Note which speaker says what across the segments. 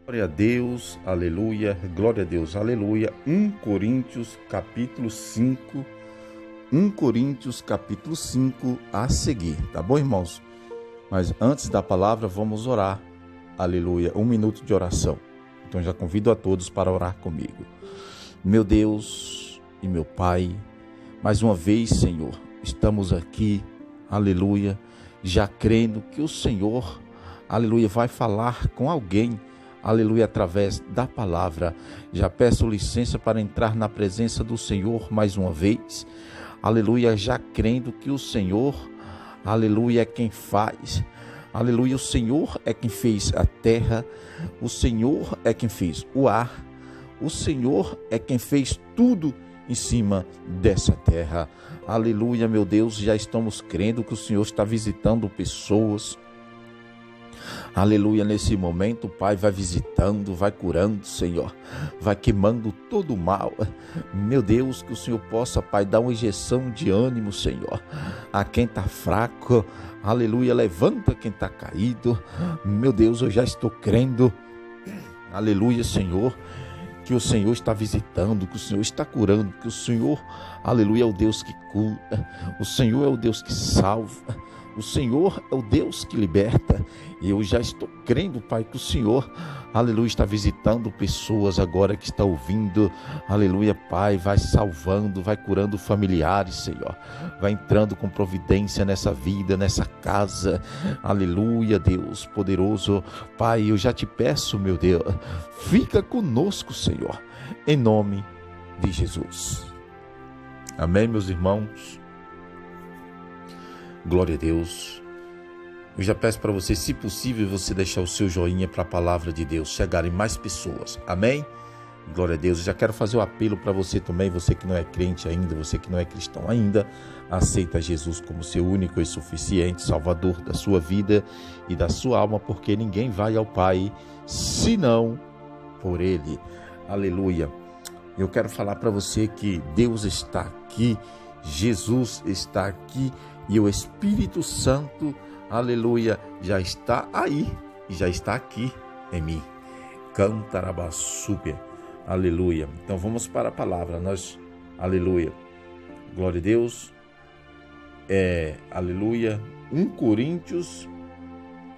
Speaker 1: Glória a Deus, aleluia, glória a Deus, aleluia. 1 Coríntios capítulo 5, 1 Coríntios capítulo 5 a seguir, tá bom, irmãos? Mas antes da palavra, vamos orar, aleluia, 1 minuto de oração. Então já convido a todos para orar comigo. Meu Deus e meu Pai, mais uma vez, Senhor, estamos aqui, aleluia, já crendo que o Senhor, aleluia, vai falar com alguém, aleluia, através da palavra. Já peço licença para entrar na presença do Senhor mais uma vez, aleluia, já crendo que o Senhor, aleluia, é quem faz, aleluia, o Senhor é quem fez a terra, o Senhor é quem fez o ar, o Senhor é quem fez tudo em cima dessa terra, aleluia, meu Deus, já estamos crendo que o Senhor está visitando pessoas, aleluia, nesse momento o Pai vai visitando, vai curando, Senhor, vai queimando todo o mal, meu Deus, que o Senhor possa, Pai, dar uma injeção de ânimo, Senhor, a quem está fraco, aleluia, levanta quem está caído, meu Deus, eu já estou crendo, aleluia, Senhor, que o Senhor está visitando, que o Senhor está curando, que o Senhor, aleluia, é o Deus que cura, o Senhor é o Deus que salva, o Senhor é o Deus que liberta, e eu já estou crendo, Pai, que o Senhor, aleluia, está visitando pessoas agora que estão ouvindo, aleluia, Pai, vai salvando, vai curando familiares, Senhor, vai entrando com providência nessa vida, nessa casa, aleluia, Deus poderoso, Pai, eu já te peço, meu Deus, fica conosco, Senhor, em nome de Jesus. Amém, meus irmãos? Glória a Deus. Eu já peço para você, se possível, você deixar o seu joinha para a palavra de Deus chegar em mais pessoas. Amém? Glória a Deus. Eu já quero fazer o apelo para você também, você que não é crente ainda, você que não é cristão ainda, aceita Jesus como seu único e suficiente Salvador da sua vida e da sua alma, porque ninguém vai ao Pai senão por Ele. Aleluia. Eu quero falar para você que Deus está aqui, Jesus está aqui e o Espírito Santo, aleluia, já está aí e já está aqui em mim. Cantarabassúbia, aleluia. Então vamos para a palavra, aleluia, glória a Deus, aleluia, 1 Coríntios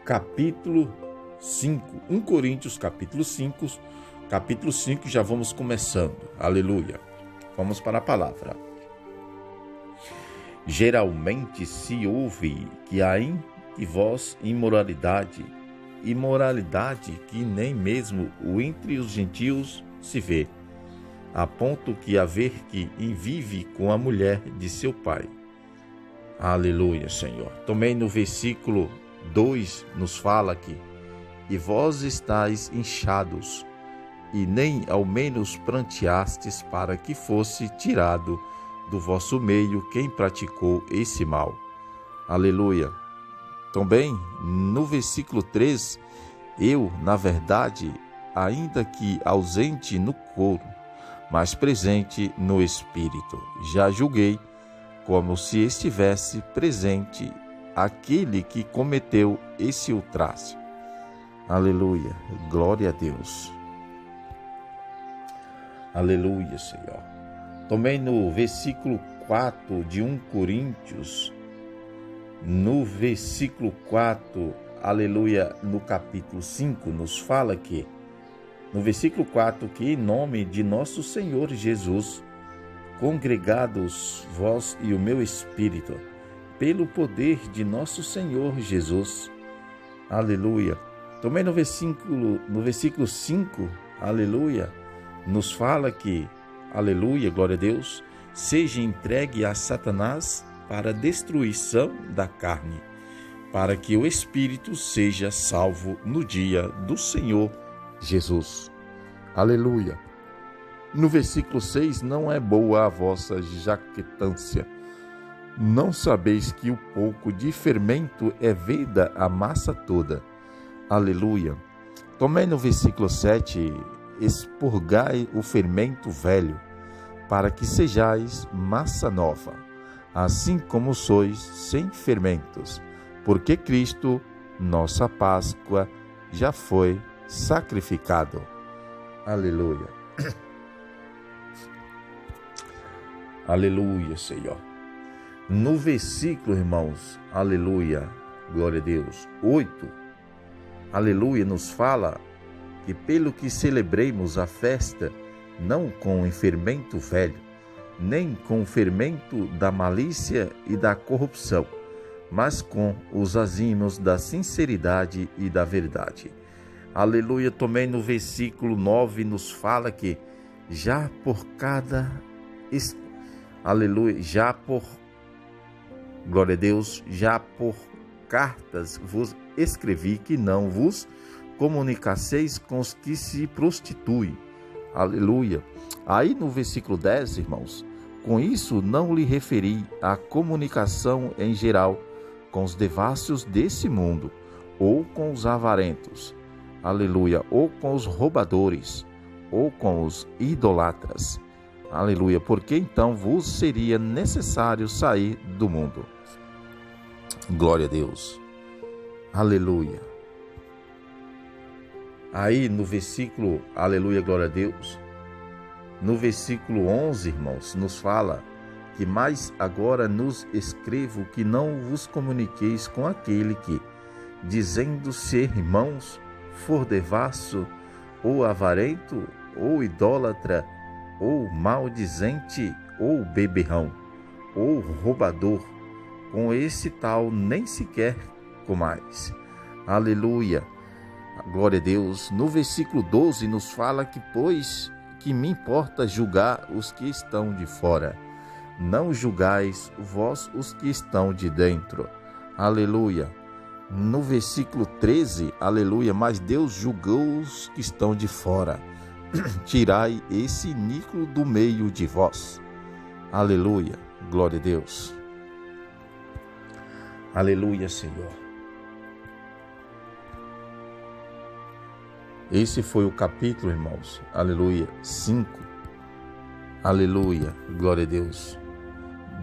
Speaker 1: capítulo 5, 1 Coríntios capítulo 5, já vamos começando, aleluia. Vamos para a palavra. Geralmente se ouve que há em vós imoralidade que nem mesmo o entre os gentios se vê, a ponto que haver que vive com a mulher de seu pai. Aleluia, Senhor. Também no versículo 2 nos fala que e vós estáis inchados, e nem ao menos pranteastes para que fosse tirado do vosso meio quem praticou esse mal. Aleluia. Também no versículo 3, eu, na verdade, ainda que ausente no corpo, mas presente no espírito, já julguei como se estivesse presente aquele que cometeu esse ultraje. Aleluia. Glória a Deus. Aleluia, Senhor. Também no versículo 4 de 1 Coríntios, no versículo 4, aleluia, no capítulo 5, nos fala que, no versículo 4, que em nome de nosso Senhor Jesus, congregados vós e o meu espírito, pelo poder de nosso Senhor Jesus, aleluia. Também no versículo 5, aleluia, nos fala que, aleluia, glória a Deus, seja entregue a Satanás para a destruição da carne, para que o Espírito seja salvo no dia do Senhor Jesus. Aleluia. No versículo 6, não é boa a vossa jactância. Não sabeis que o pouco de fermento é veda a massa toda. Aleluia. Também no versículo 7, expurgai o fermento velho, para que sejais massa nova, assim como sois sem fermentos, porque Cristo, nossa Páscoa, já foi sacrificado. Aleluia. Aleluia, Senhor. No versículo, irmãos, aleluia, glória a Deus, 8, aleluia, nos fala que pelo que celebremos a festa, não com o fermento velho, nem com o fermento da malícia e da corrupção, mas com os azimos da sinceridade e da verdade. Aleluia, também no versículo 9 nos fala que já por cada... Aleluia, glória a Deus, já por cartas vos escrevi que não vos comunicasseis com os que se prostituem. Aleluia. Aí no versículo 10, irmãos, com isso não lhe referi a comunicação em geral com os devassos desse mundo, ou com os avarentos, aleluia, ou com os roubadores, ou com os idolatras, aleluia, porque então vos seria necessário sair do mundo. Glória a Deus, aleluia. Aí no versículo, aleluia, glória a Deus, no versículo 11, irmãos, nos fala que mais agora nos escrevo que não vos comuniqueis com aquele que, dizendo ser irmãos, for devasso, ou avarento, ou idólatra, ou maldizente, ou beberrão, ou roubador, com esse tal nem sequer comais. Aleluia, glória a Deus. No versículo 12 nos fala que, pois, que me importa julgar os que estão de fora, não julgais vós os que estão de dentro. Aleluia. No versículo 13, aleluia, mas Deus julgou os que estão de fora. Tirai esse iníquo do meio de vós. Aleluia, glória a Deus. Aleluia, Senhor. Esse foi o capítulo, irmãos, aleluia, 5. Aleluia, glória a Deus,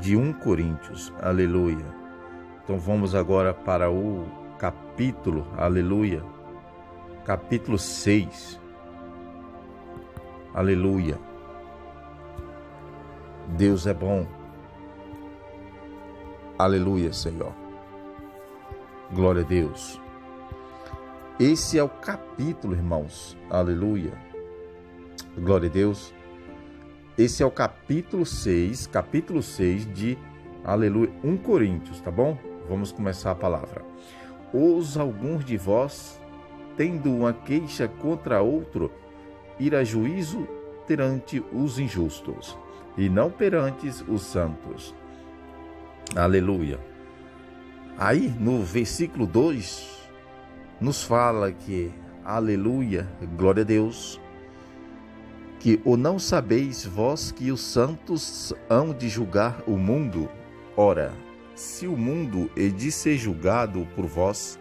Speaker 1: de 1 Coríntios, aleluia. Então vamos agora para o capítulo, aleluia, capítulo 6. Aleluia. Deus é bom. Aleluia, Senhor. Glória a Deus. Esse é o capítulo, irmãos. Aleluia. Glória a Deus. Esse é o capítulo 6 de, aleluia, 1 Coríntios, tá bom? Vamos começar a palavra. Alguns de vós, tendo uma queixa contra outro, ir a juízo perante os injustos, e não perante os santos. Aleluia. Aí, no versículo 2, nos fala que, aleluia, glória a Deus, que ou não sabeis vós que os santos hão de julgar o mundo? Ora, se o mundo é de ser julgado por vós,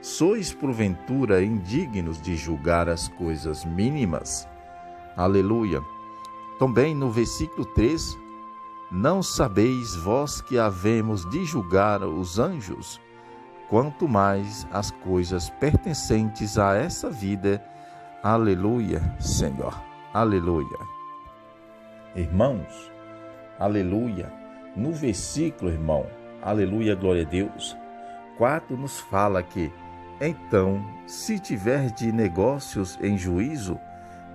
Speaker 1: sois porventura indignos de julgar as coisas mínimas? Aleluia. Também no versículo 3, não sabeis vós que havemos de julgar os anjos? Quanto mais as coisas pertencentes a essa vida. Aleluia, Senhor. Aleluia. Irmãos, aleluia. No versículo, irmão, aleluia, glória a Deus, 4 nos fala que, então, se tiver de negócios em juízo,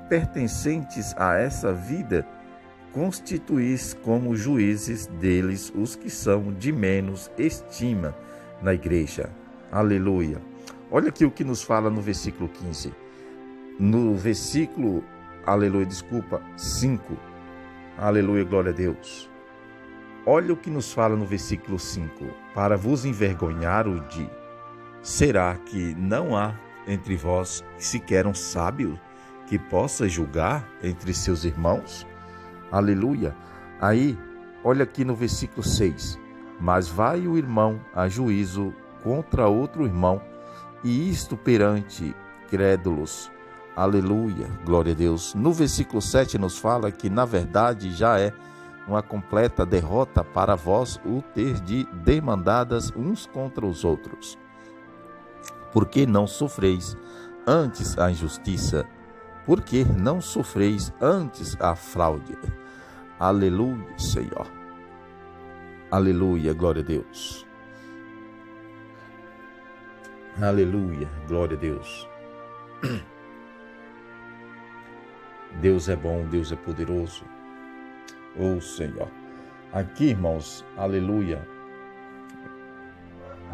Speaker 1: pertencentes a essa vida, constituís como juízes deles os que são de menos estima na igreja. Aleluia. Olha aqui o que nos fala no versículo 15. No versículo, aleluia, 5. Aleluia, glória a Deus. Olha o que nos fala no versículo 5. Para vos envergonhar o de. Será que não há entre vós sequer um sábio que possa julgar entre seus irmãos? Aleluia. Aí, olha aqui no versículo 6. Mas vai o irmão a juízo contra outro irmão, e isto perante crédulos. Aleluia, glória a Deus. No versículo 7 nos fala que, na verdade, já é uma completa derrota para vós o ter de demandadas uns contra os outros, porque não sofreis antes a injustiça? Por que não sofreis antes a fraude? Aleluia, Senhor. Aleluia, glória a Deus. Aleluia, glória a Deus. Deus é bom, Deus é poderoso. Oh, Senhor. Aqui, irmãos, aleluia.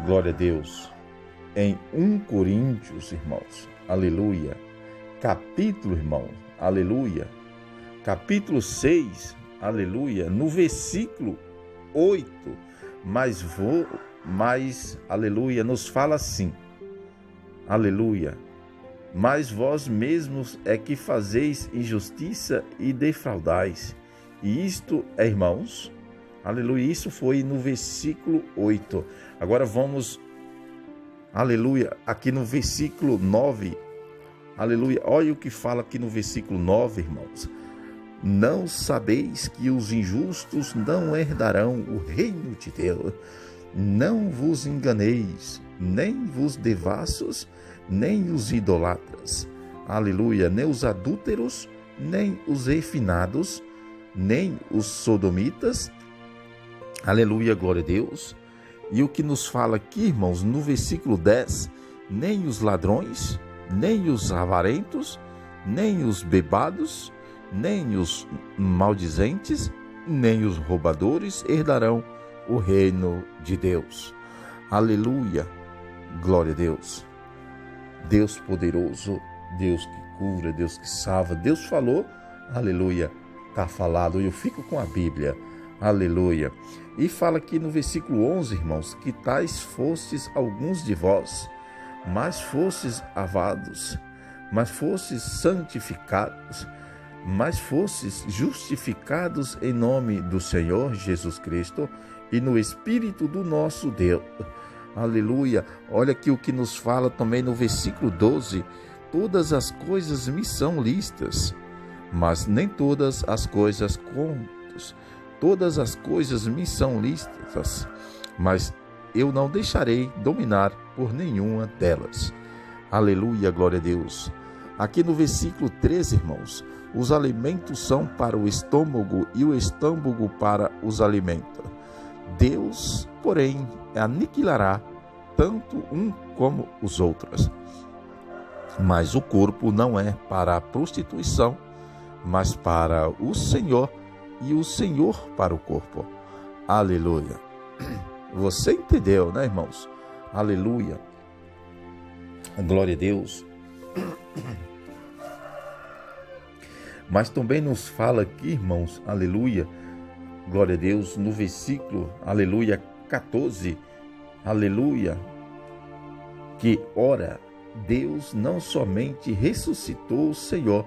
Speaker 1: Glória a Deus. Em 1 Coríntios, irmãos, aleluia. Capítulo, irmão, aleluia. Capítulo 6, aleluia. No versículo 8, aleluia, nos fala assim. Aleluia. Mas vós mesmos é que fazeis injustiça e defraudais. E isto, irmãos, aleluia, isso foi no versículo 8. Agora vamos, aleluia, aqui no versículo 9. Aleluia, olha o que fala aqui no versículo 9, irmãos. Não sabeis que os injustos não herdarão o reino de Deus? Não vos enganeis, nem vos devassos, nem os idolatras, aleluia, nem os adúlteros, nem os refinados, nem os sodomitas, aleluia, glória a Deus. E o que nos fala aqui, irmãos, no versículo 10, nem os ladrões, nem os avarentos, nem os bebados, nem os maldizentes, nem os roubadores herdarão o reino de Deus. Aleluia, glória a Deus. Deus poderoso, Deus que cura, Deus que salva. Deus falou, aleluia, está falado. Eu fico com a Bíblia, aleluia. E fala aqui no versículo 11, irmãos, que tais fostes alguns de vós, mas fostes avados, mas fostes santificados, mas fostes justificados em nome do Senhor Jesus Cristo e no Espírito do nosso Deus. Aleluia. Olha aqui o que nos fala também no versículo 12. Todas as coisas me são lícitas, mas nem todas as coisas contas. Todas as coisas me são lícitas, mas eu não deixarei dominar por nenhuma delas. Aleluia, glória a Deus. Aqui no versículo 13, irmãos, os alimentos são para o estômago e o estômago para os alimentos. Deus, porém, aniquilará tanto um como os outros. Mas o corpo não é para a prostituição, mas para o Senhor, e o Senhor para o corpo. Aleluia. Você entendeu, né, irmãos? Aleluia. Glória a Deus. Mas também nos fala aqui, irmãos, aleluia, glória a Deus, no versículo, aleluia, 14, aleluia, que, ora, Deus não somente ressuscitou o Senhor,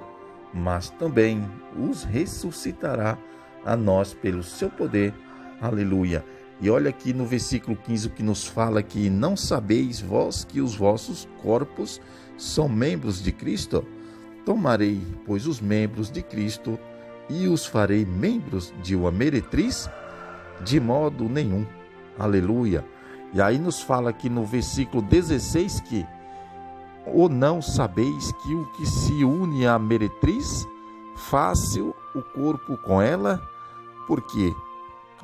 Speaker 1: mas também os ressuscitará a nós pelo seu poder, aleluia. E olha aqui no versículo 15 o que nos fala que não sabeis vós que os vossos corpos são membros de Cristo? Tomarei, pois, os membros de Cristo e os farei membros de uma meretriz? De modo nenhum. Aleluia. E aí nos fala aqui no versículo 16 que ou não sabeis que o que se une à meretriz, fácil o corpo com ela? Porque,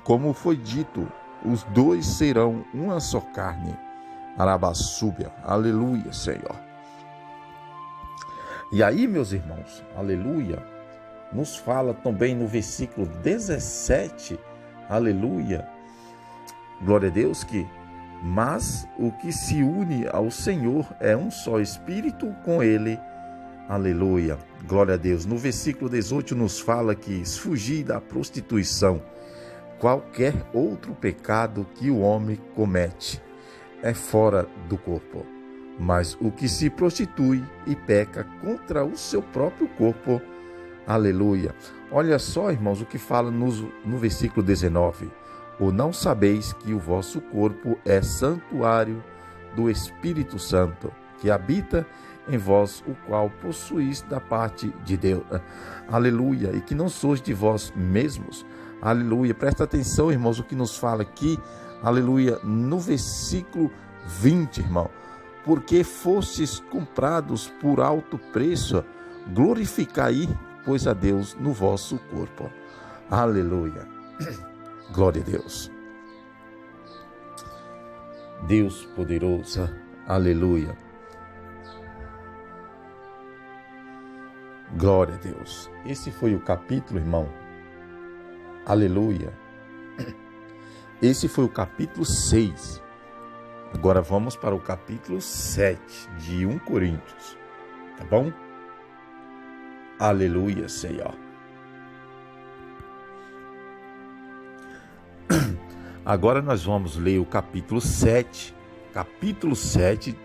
Speaker 1: como foi dito, os dois serão uma só carne. Arabassúbia. Aleluia, Senhor. E aí, meus irmãos, aleluia, nos fala também no versículo 17, aleluia, glória a Deus, que mas o que se une ao Senhor é um só espírito com ele, aleluia, glória a Deus. No versículo 18 nos fala que fugir da prostituição, qualquer outro pecado que o homem comete é fora do corpo. Mas o que se prostitui e peca contra o seu próprio corpo, aleluia. Olha só, irmãos, o que fala no versículo 19. Ou não sabeis que o vosso corpo é santuário do Espírito Santo, que habita em vós, o qual possuís da parte de Deus. Aleluia. E que não sois de vós mesmos. Aleluia. Presta atenção, irmãos, o que nos fala aqui. Aleluia. No versículo 20, irmão. porque fostes comprados por alto preço, glorificai, pois, a Deus no vosso corpo. Aleluia. Glória a Deus. Deus poderoso. Aleluia. Glória a Deus. Esse foi o capítulo, irmão. Aleluia. Esse foi o capítulo 6. Agora vamos para o capítulo 7 de 1 Coríntios. Tá bom? Aleluia, Senhor. Agora nós vamos ler o capítulo 7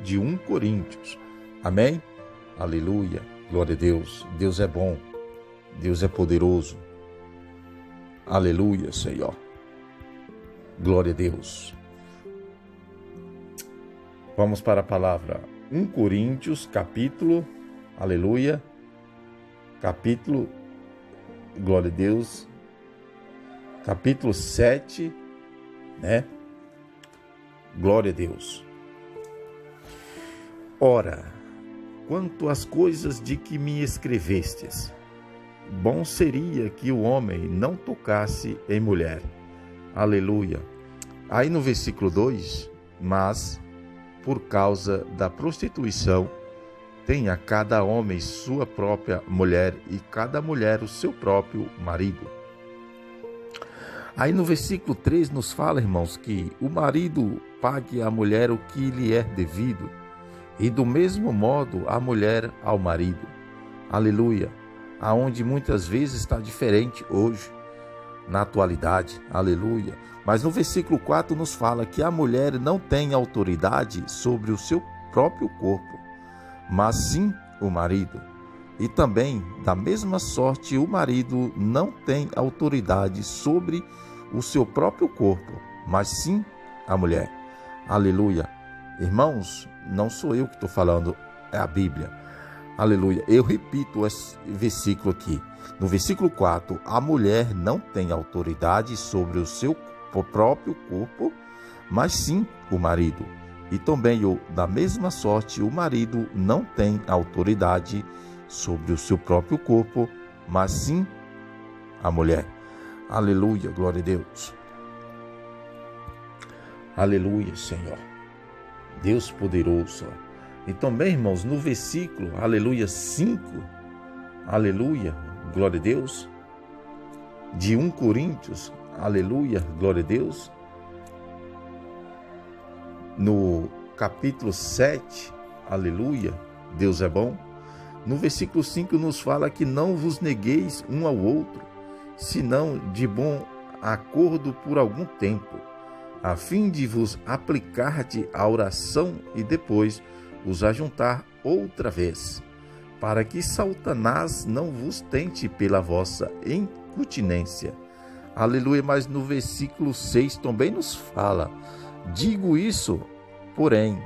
Speaker 1: de 1 Coríntios. Amém? Aleluia. Glória a Deus. Deus é bom. Deus é poderoso. Aleluia, Senhor. Glória a Deus. Vamos para a palavra 1 Coríntios, capítulo, aleluia, capítulo, glória a Deus, capítulo 7, né? Glória a Deus. Ora, quanto às coisas de que me escrevestes, bom seria que o homem não tocasse em mulher. Aleluia. Aí no versículo 2, mas por causa da prostituição, tenha cada homem sua própria mulher e cada mulher o seu próprio marido. Aí no versículo 3 nos fala, irmãos, que o marido pague à mulher o que lhe é devido, e do mesmo modo a mulher ao marido. Aleluia. Aonde muitas vezes está diferente hoje, na atualidade. Aleluia. Mas no versículo 4 nos fala que a mulher não tem autoridade sobre o seu próprio corpo, mas sim o marido. E também, da mesma sorte, o marido não tem autoridade sobre o seu próprio corpo, mas sim a mulher. Aleluia. Irmãos, não sou eu que estou falando, é a Bíblia. Aleluia. Eu repito esse versículo aqui. No versículo 4, a mulher não tem autoridade sobre o seu próprio corpo, mas sim o marido. E também, da mesma sorte, o marido não tem autoridade sobre o seu próprio corpo, mas sim a mulher. Aleluia, glória a Deus. Aleluia, Senhor. Deus poderoso. E também, irmãos, no versículo, aleluia, 5, aleluia, glória a Deus, de 1 Coríntios, aleluia, glória a Deus, no capítulo 7, aleluia, Deus é bom. No versículo 5 nos fala que não vos negueis um ao outro, senão de bom acordo por algum tempo, a fim de vos aplicar-te à oração e depois os ajuntar outra vez, para que Satanás não vos tente pela vossa incontinência. Aleluia. Mas no versículo 6 também nos fala: digo isso, porém,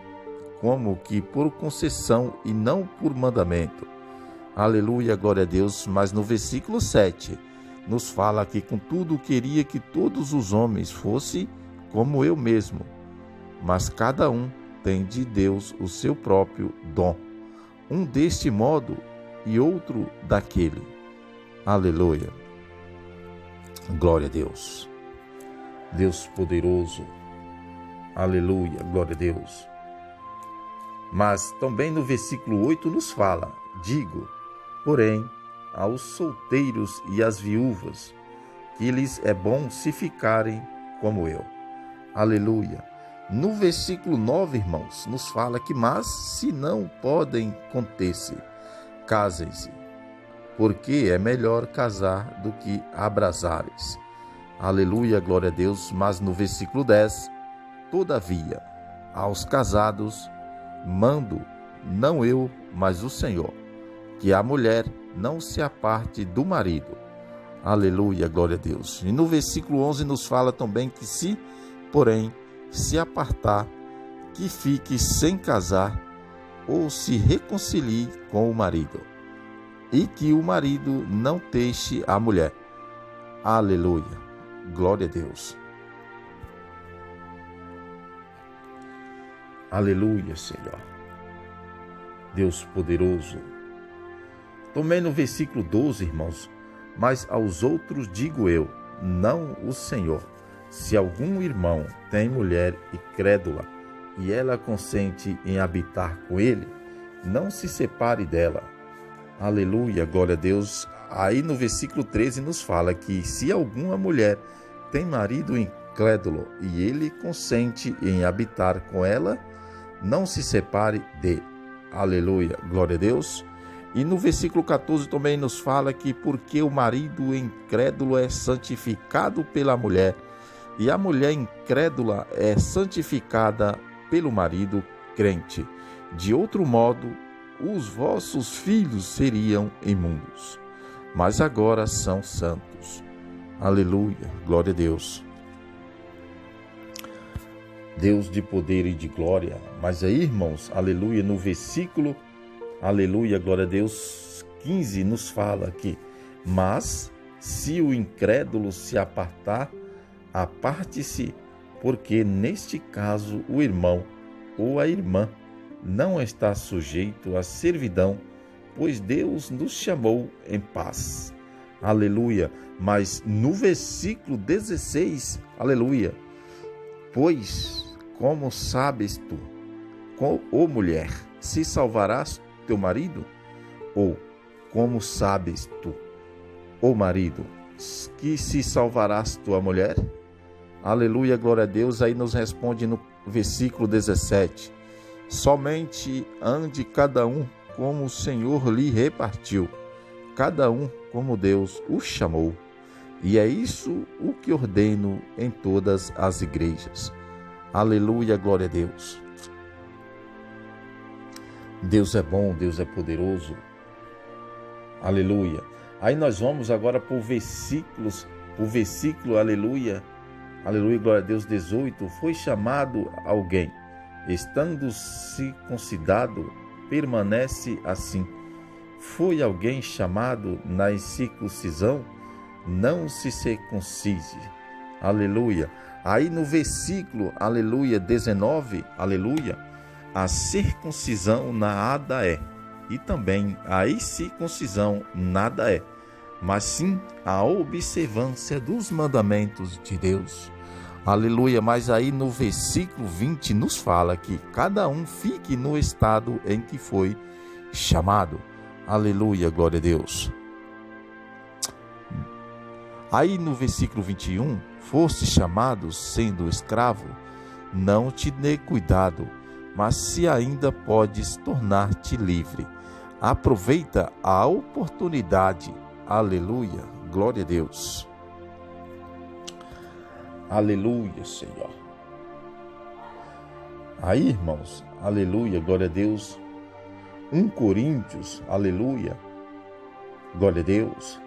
Speaker 1: como que por concessão e não por mandamento. Aleluia, glória a Deus. Mas no versículo 7 nos fala que contudo queria que todos os homens fossem como eu mesmo, mas cada um tem de Deus o seu próprio dom, um deste modo e outro daquele. Aleluia. Glória a Deus. Deus poderoso. Aleluia, glória a Deus. Mas também no versículo 8 nos fala: digo, porém, aos solteiros e às viúvas, que lhes é bom se ficarem como eu. Aleluia. No versículo 9, irmãos, nos fala que, mas se não podem conter-se, casem-se, porque é melhor casar do que abrasares. Aleluia, glória a Deus. Mas no versículo 10, todavia, aos casados mando, não eu, mas o Senhor, que a mulher não se aparte do marido. Aleluia, glória a Deus. E no versículo 11 nos fala também que se, porém, se apartar, que fique sem casar ou se reconcilie com o marido, e que o marido não deixe a mulher. Aleluia, glória a Deus. Aleluia, Senhor. Deus poderoso. Também no versículo 12, irmãos, mas aos outros digo eu, não o Senhor. Se algum irmão tem mulher incrédula e ela consente em habitar com ele, não se separe dela. Aleluia, glória a Deus. Aí no versículo 13 nos fala que se alguma mulher tem marido incrédulo e ele consente em habitar com ela, não se separe dele. Aleluia, glória a Deus. E no versículo 14 também nos fala que porque o marido incrédulo é santificado pela mulher e a mulher incrédula é santificada pelo marido crente. De outro modo, os vossos filhos seriam imundos, mas agora são santos. Aleluia, glória a Deus. Deus de poder e de glória. Mas aí, irmãos, aleluia, no versículo, aleluia, glória a Deus, 15 nos fala aqui: mas se o incrédulo se apartar, aparte-se, porque neste caso o irmão ou a irmã não está sujeito à servidão, pois Deus nos chamou em paz. Aleluia. Mas no versículo 16, aleluia, pois como sabes tu, ó mulher, se salvarás teu marido? Ou como sabes tu, ó marido, que se salvarás tua mulher? Aleluia, glória a Deus. Aí nos responde no versículo 17: somente ande cada um como o Senhor lhe repartiu, cada um como Deus o chamou. E é isso o que ordeno em todas as igrejas. Aleluia, glória a Deus. Deus é bom, Deus é poderoso. Aleluia. Aí nós vamos agora para o versículo, aleluia, aleluia, glória a Deus, 18. Foi chamado alguém, estando circuncidado, permanece assim. Foi alguém chamado na incircuncisão, não se circuncide. Aleluia. Aí no versículo, aleluia, 19, aleluia, a circuncisão nada é, e também a incircuncisão nada é, mas sim a observância dos mandamentos de Deus. Aleluia. Mas aí no versículo 20 nos fala que cada um fique no estado em que foi chamado. Aleluia, glória a Deus. Aí no versículo 21, foste chamado sendo escravo, não te dê cuidado, mas se ainda podes tornar-te livre, aproveita a oportunidade. Aleluia, glória a Deus. Aleluia, Senhor. Aí, irmãos, aleluia, glória a Deus. 1 Coríntios, aleluia, glória a Deus.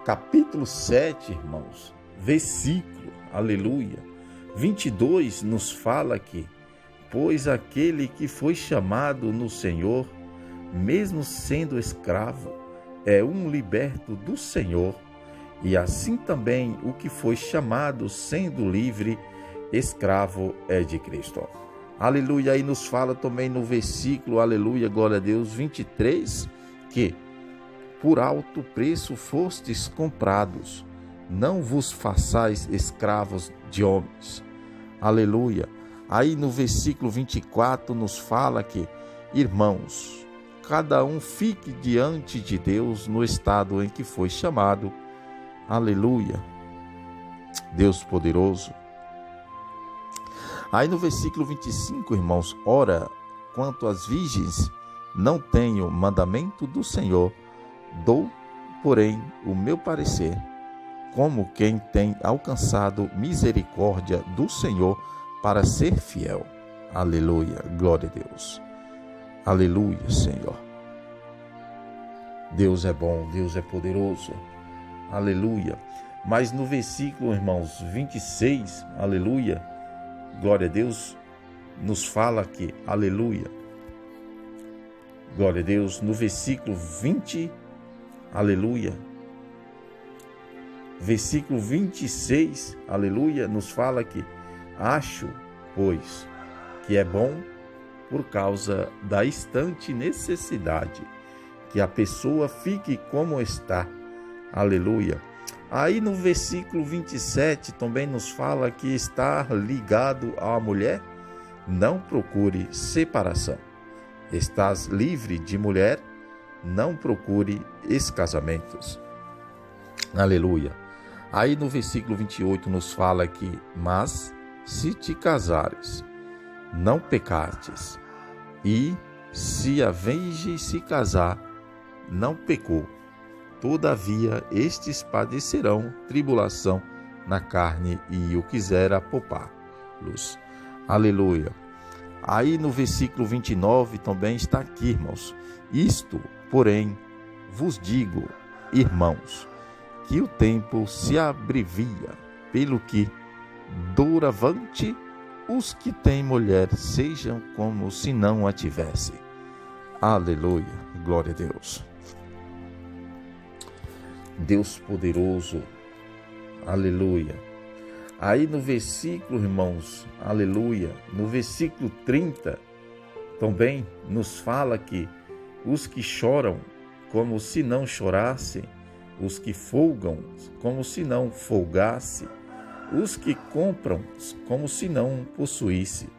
Speaker 1: Capítulo 7, irmãos, versículo, aleluia, 22 nos fala que, pois aquele que foi chamado no Senhor, mesmo sendo escravo, é um liberto do Senhor, e assim também o que foi chamado sendo livre, escravo é de Cristo. Aleluia. Aí nos fala também no versículo, aleluia, glória a Deus, 23, que por alto preço fostes comprados, não vos façais escravos de homens. Aleluia. Aí no versículo 24 nos fala que, irmãos, cada um fique diante de Deus no estado em que foi chamado. Aleluia. Deus poderoso. Aí no versículo 25, irmãos, ora, quanto às virgens, não tenho mandamento do Senhor, dou, porém, o meu parecer, como quem tem alcançado misericórdia do Senhor para ser fiel. Aleluia, glória a Deus. Aleluia, Senhor. Deus é bom, Deus é poderoso. Aleluia. Mas no versículo, irmãos, 26, aleluia, glória a Deus, nos fala que, aleluia, glória a Deus, no versículo 20, aleluia, versículo 26, aleluia, nos fala que, acho, pois, que é bom por causa da instante necessidade, que a pessoa fique como está. Aleluia. Aí no versículo 27 também nos fala que estar ligado à mulher, não procure separação. Estás livre de mulher, não procure escasamentos. Aleluia. Aí no versículo 28 nos fala que, mas se te casares, não pecaste, e se a virgem se casar, não pecou. Todavia estes padecerão tribulação na carne, e o quisera poupá-los. Aleluia. Aí no versículo 29 também está aqui, irmãos. Isto, porém, vos digo, irmãos, que o tempo se abrevia, pelo que, doravante, os que têm mulher sejam como se não a tivessem. Aleluia, glória a Deus. Deus poderoso, aleluia. Aí no versículo, irmãos, aleluia, no versículo 30, também nos fala que os que choram como se não chorassem, os que folgam como se não folgasse, os que compram como se não possuísse.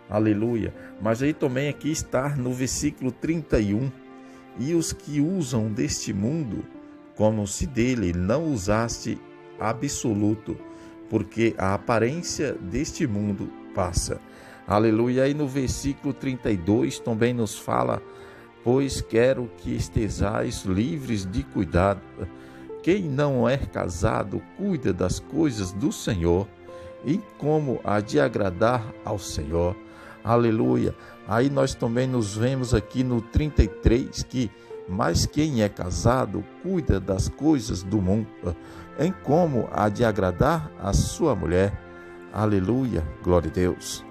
Speaker 1: Aleluia. Mas aí também aqui está no versículo 31, e os que usam deste mundo como se dele não usasse absoluto, porque a aparência deste mundo passa. Aleluia. E no versículo 32 também nos fala, pois quero que estejais livres de cuidado. Quem não é casado cuida das coisas do Senhor, e como há de agradar ao Senhor. Aleluia. Aí nós também nos vemos aqui no 33 que, mas quem é casado cuida das coisas do mundo, em como há de agradar a sua mulher. Aleluia, glória a Deus.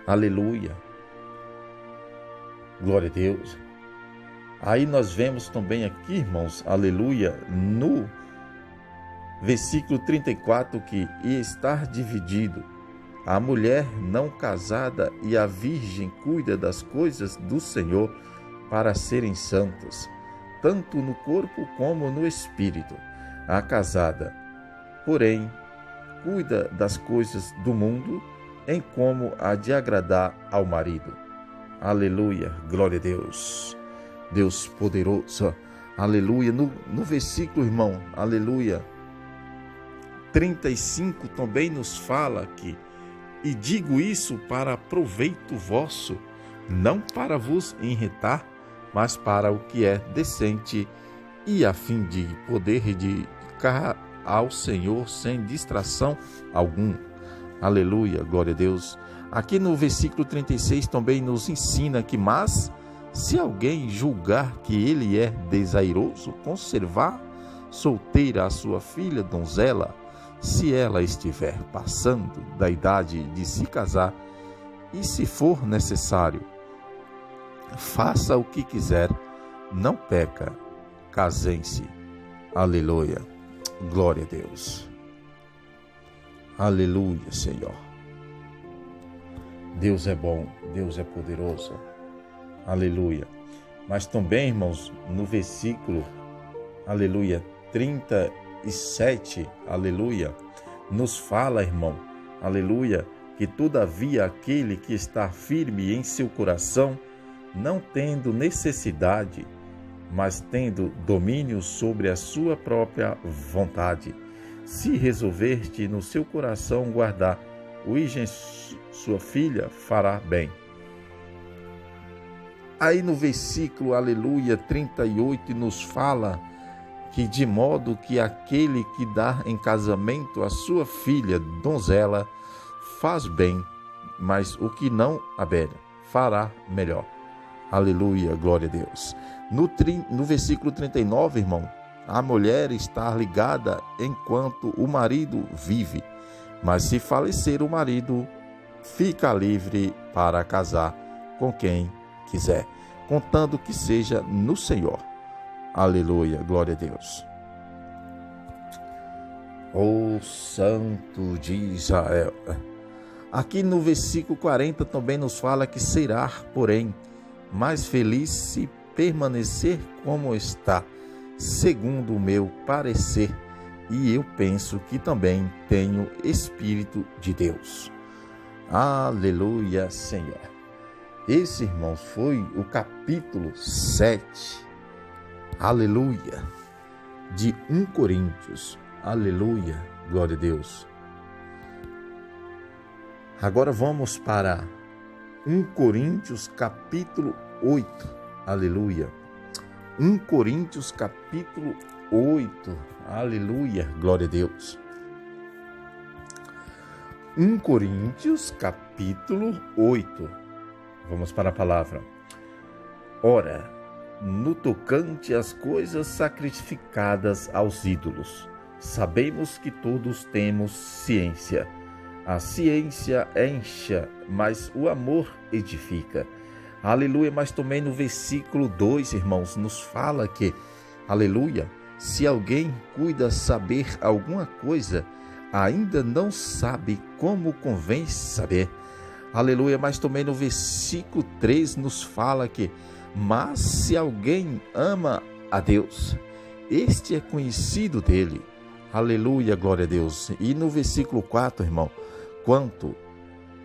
Speaker 1: Aleluia, glória a Deus. Aí nós vemos também aqui, irmãos, aleluia, no versículo 34 que, e estar dividido, a mulher não casada e a virgem cuida das coisas do Senhor para serem santas, tanto no corpo como no espírito. A casada, porém, cuida das coisas do mundo, em como há de agradar ao marido. Aleluia, glória a Deus. Deus poderoso, aleluia. No versículo, irmão, aleluia, 35 também nos fala que, e digo isso para proveito vosso, não para vos irritar, mas para o que é decente, e a fim de poder dedicar ao Senhor sem distração alguma. Aleluia, glória a Deus. Aqui no versículo 36 também nos ensina que, mas se alguém julgar que ele é desairoso, conservar solteira a sua filha donzela, se ela estiver passando da idade de se casar, e se for necessário, faça o que quiser, não peca, casem-se. Aleluia, glória a Deus. Aleluia, Senhor. Deus é bom, Deus é poderoso. Aleluia. Mas também, irmãos, no versículo, aleluia, 37, aleluia, nos fala, irmão, aleluia, que todavia aquele que está firme em seu coração, não tendo necessidade, mas tendo domínio sobre a sua própria vontade, se resolveste no seu coração guardar o virgem sua filha, fará bem. Aí no versículo, aleluia, 38, nos fala que de modo que aquele que dá em casamento a sua filha, donzela, faz bem, mas o que não haver, fará melhor. Aleluia, glória a Deus. No versículo 39, irmão, a mulher está ligada enquanto o marido vive, mas se falecer o marido, fica livre para casar com quem quiser, contando que seja no Senhor. Aleluia, glória a Deus. Ó Santo de Israel, Aqui no versículo 40 também nos fala que será, porém, mais feliz se permanecer como está, segundo o meu parecer, e eu penso que também tenho Espírito de Deus. Aleluia, Senhor. Esse, irmãos, foi o capítulo 7, aleluia, de 1 Coríntios. Aleluia, glória a Deus. Agora vamos para 1 Coríntios capítulo 8, aleluia. 1 Coríntios capítulo 8, aleluia, glória a Deus. 1 Coríntios capítulo 8, vamos para a palavra. Ora, no tocante às coisas sacrificadas aos ídolos, sabemos que todos temos ciência. A ciência enche, mas o amor edifica. Aleluia, mas também no versículo 2, irmãos, nos fala que, aleluia, se alguém cuida saber alguma coisa, ainda não sabe como convém saber. Aleluia, mas também no versículo 3 nos fala que, mas se alguém ama a Deus, este é conhecido dele. Aleluia, glória a Deus. E no versículo 4, irmão, quanto,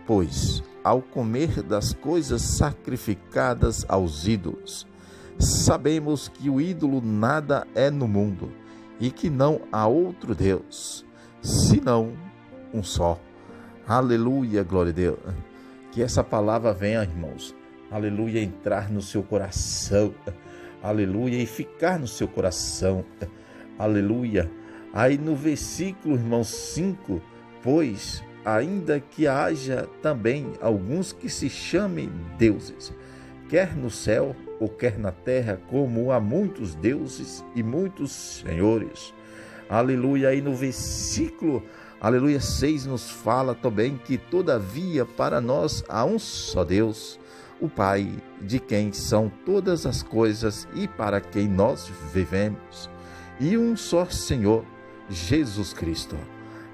Speaker 1: pois, ao comer das coisas sacrificadas aos ídolos, sabemos que o ídolo nada é no mundo e que não há outro Deus, senão um só. Aleluia, glória a Deus. Que essa palavra venha, irmãos, aleluia, entrar no seu coração, aleluia, e ficar no seu coração, aleluia. Aí no versículo, irmãos, 5, pois, ainda que haja também alguns que se chamem deuses, quer no céu ou quer na terra, como há muitos deuses e muitos senhores. Aleluia. Aí no versículo, aleluia, 6 nos fala também que todavia para nós há um só Deus, o Pai, de quem são todas as coisas e para quem nós vivemos, e um só Senhor, Jesus Cristo,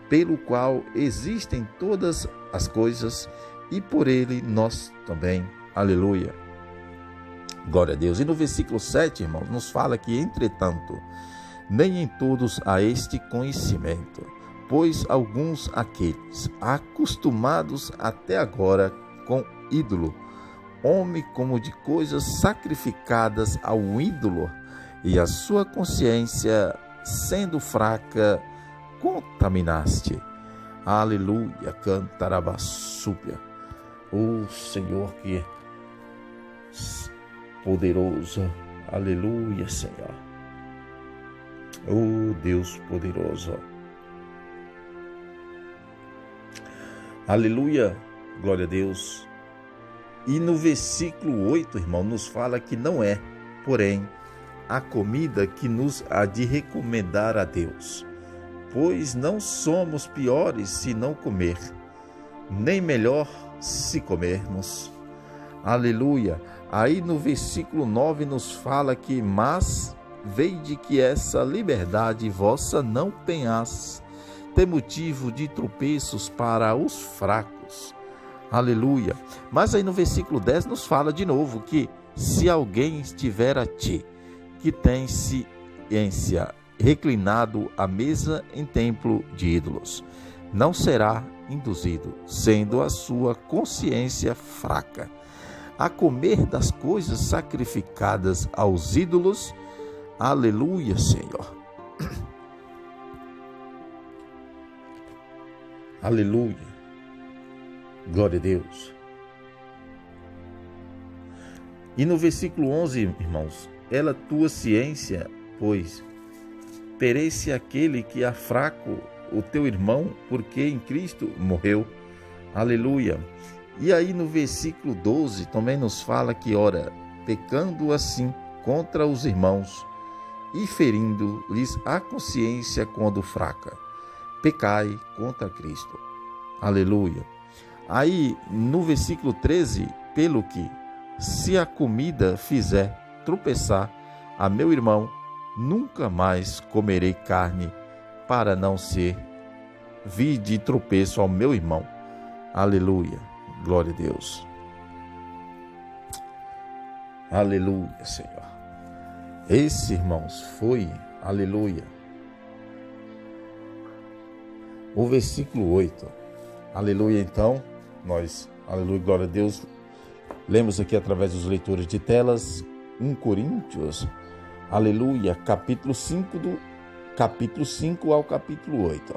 Speaker 1: pelo qual existem todas as coisas e por ele nós também. Aleluia. Glória a Deus. E no versículo 7, irmãos, nos fala que, entretanto, nem em todos há este conhecimento, pois alguns aqueles acostumados até agora com ídolo, homem como de coisas sacrificadas ao ídolo, e a sua consciência, sendo fraca, contaminaste. Aleluia, cantarabassúbia. O Senhor que é poderoso. Aleluia, Senhor. O Deus poderoso. Aleluia, glória a Deus. E no versículo 8, irmão, nos fala que não é, porém, a comida que nos há de recomendar a Deus, pois não somos piores se não comer, nem melhor se comermos. Aleluia. Aí no versículo 9 nos fala que, mas vede que essa liberdade vossa não tenhas, tem motivo de tropeços para os fracos. Aleluia. Mas aí no versículo 10 nos fala de novo que, se alguém estiver a ti, que tem ciência, reclinado à mesa em templo de ídolos, não será induzido, sendo a sua consciência fraca, a comer das coisas sacrificadas aos ídolos. Aleluia, Senhor. Aleluia. Glória a Deus. E no versículo 11, irmãos, ela tua ciência, pois perece aquele que é fraco, o teu irmão, porque em Cristo morreu. Aleluia. E aí no versículo 12 também nos fala que, ora, pecando assim contra os irmãos e ferindo-lhes a consciência quando fraca, pecai contra Cristo. Aleluia. Aí no versículo 13, pelo que, se a comida fizer tropeçar a meu irmão, nunca mais comerei carne, para não ser vir de tropeço ao meu irmão. Aleluia. Glória a Deus. Aleluia, Senhor. Esse, irmãos, foi, aleluia, o versículo 8. Aleluia, então, nós, aleluia, glória a Deus, lemos aqui através dos leitores de telas, 1 Coríntios, aleluia, capítulo 5 ao capítulo 8.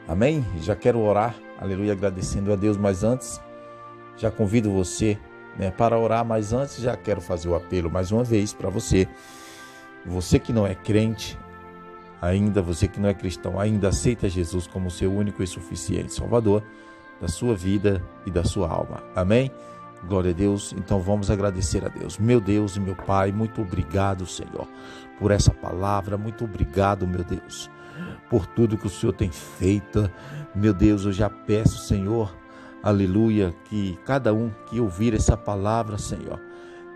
Speaker 1: Amém? Já quero orar, aleluia, agradecendo a Deus, mas antes, já convido você, para orar, mas antes já quero fazer o apelo mais uma vez para você. Você que não é crente ainda, você que não é cristão ainda, aceita Jesus como seu único e suficiente Salvador da sua vida e da sua alma. Amém? Glória a Deus. Então vamos agradecer a Deus. Meu Deus e meu Pai, muito obrigado, Senhor, por essa palavra. Muito obrigado, meu Deus, por tudo que o Senhor tem feito. Meu Deus, eu já peço, Senhor, aleluia, que cada um que ouvir essa palavra, Senhor,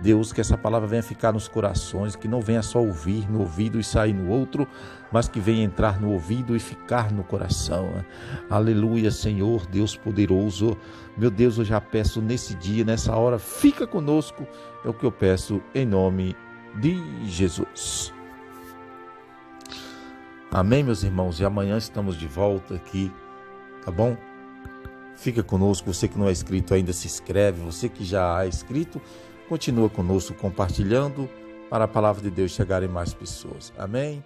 Speaker 1: Deus, que essa palavra venha ficar nos corações, que não venha só ouvir no ouvido e sair no outro, mas que venha entrar no ouvido e ficar no coração. Aleluia, Senhor, Deus poderoso. Meu Deus, eu já peço nesse dia, nessa hora, fica conosco, é o que eu peço em nome de Jesus. Amém, meus irmãos, e amanhã estamos de volta aqui, tá bom? Fica conosco, você que não é inscrito ainda se inscreve, você que já é inscrito, continua conosco compartilhando para a palavra de Deus chegar em mais pessoas. Amém?